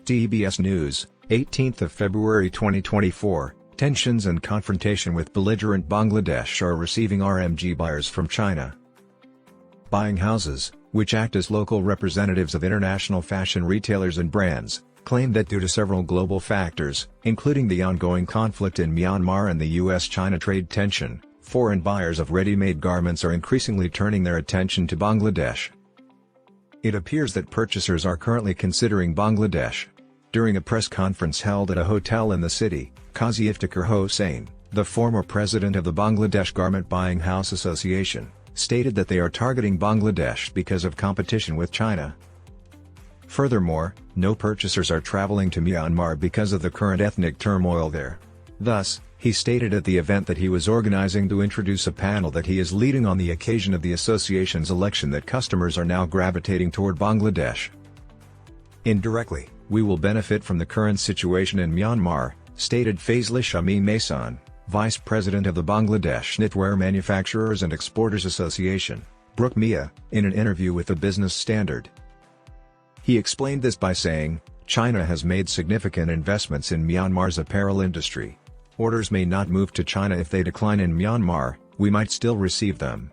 TBS News, 18th of February 2024, tensions and confrontation with belligerent Bangladesh are receiving RMG buyers from China. Buying houses, which act as local representatives of international fashion retailers and brands, claim that due to several global factors, including the ongoing conflict in Myanmar and the US-China trade tension, foreign buyers of ready-made garments are increasingly turning their attention to Bangladesh. It appears that purchasers are currently considering Bangladesh. During a press conference held at a hotel in the city, Kazi Iftequer Hossain, the former president of the Bangladesh Garment Buying House Association, stated that they are targeting Bangladesh because of competition with China. Furthermore, no purchasers are traveling to Myanmar because of the current ethnic turmoil there. Thus, he stated at the event that he was organizing to introduce a panel that he is leading on the occasion of the association's election that customers are now gravitating toward Bangladesh. Indirectly, we will benefit from the current situation in Myanmar, stated Fazli Shami Mason, vice president of the Bangladesh Knitwear Manufacturers and Exporters Association, Brook Mia, in an interview with the Business Standard. He explained this by saying, "China has made significant investments in Myanmar's apparel industry. Orders may not move to China if they decline in Myanmar, we might still receive them."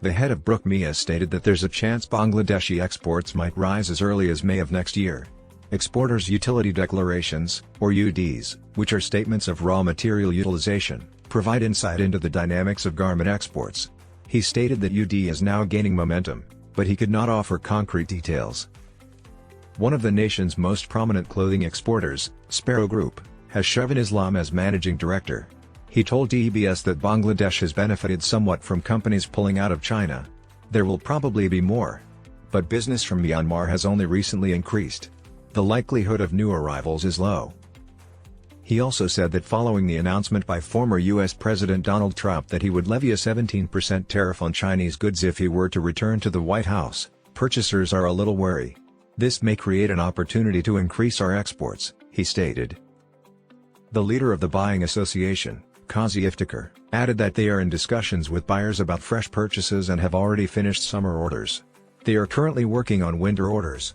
The head of Brook Mia stated that there's a chance Bangladeshi exports might rise as early as May of next year. Exporters' utility declarations, or UDs, which are statements of raw material utilization, provide insight into the dynamics of garment exports. He stated that UD is now gaining momentum, but he could not offer concrete details. One of the nation's most prominent clothing exporters, Sparrow Group, has Shevin Islam as managing director. He told TBS that Bangladesh has benefited somewhat from companies pulling out of China. There will probably be more. But business from Myanmar has only recently increased. The likelihood of new arrivals is low. He also said that following the announcement by former U.S. President Donald Trump that he would levy a 17% tariff on Chinese goods if he were to return to the White House, purchasers are a little wary. "This may create an opportunity to increase our exports," he stated. The leader of the buying association, Kazi Iftequer, added that they are in discussions with buyers about fresh purchases and have already finished summer orders. They are currently working on winter orders.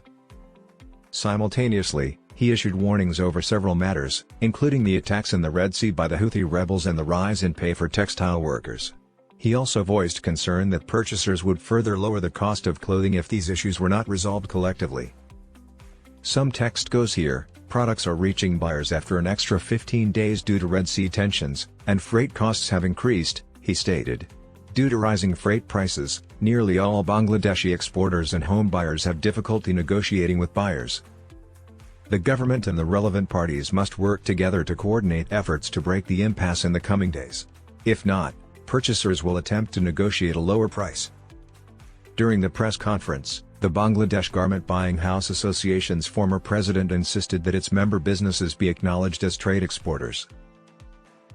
Simultaneously, he issued warnings over several matters, including the attacks in the Red Sea by the Houthi rebels and the rise in pay for textile workers. He also voiced concern that purchasers would further lower the cost of clothing if these issues were not resolved collectively. Some text goes here: products are reaching buyers after an extra 15 days due to Red Sea tensions, and freight costs have increased, he stated. Due to rising freight prices, nearly all Bangladeshi exporters and home buyers have difficulty negotiating with buyers. The government and the relevant parties must work together to coordinate efforts to break the impasse in the coming days. If not, purchasers will attempt to negotiate a lower price. During the press conference, the Bangladesh Garment Buying House Association's former president insisted that its member businesses be acknowledged as trade exporters.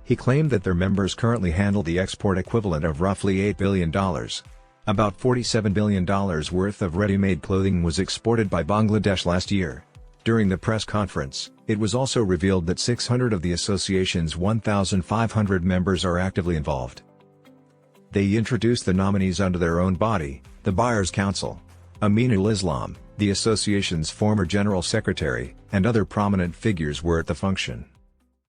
He claimed that their members currently handle the export equivalent of roughly $8 billion. About $47 billion worth of ready-made clothing was exported by Bangladesh last year. During the press conference, it was also revealed that 600 of the association's 1,500 members are actively involved. They introduced the nominees under their own body, the Buyers' Council. Aminul Islam, the association's former general secretary, and other prominent figures were at the function.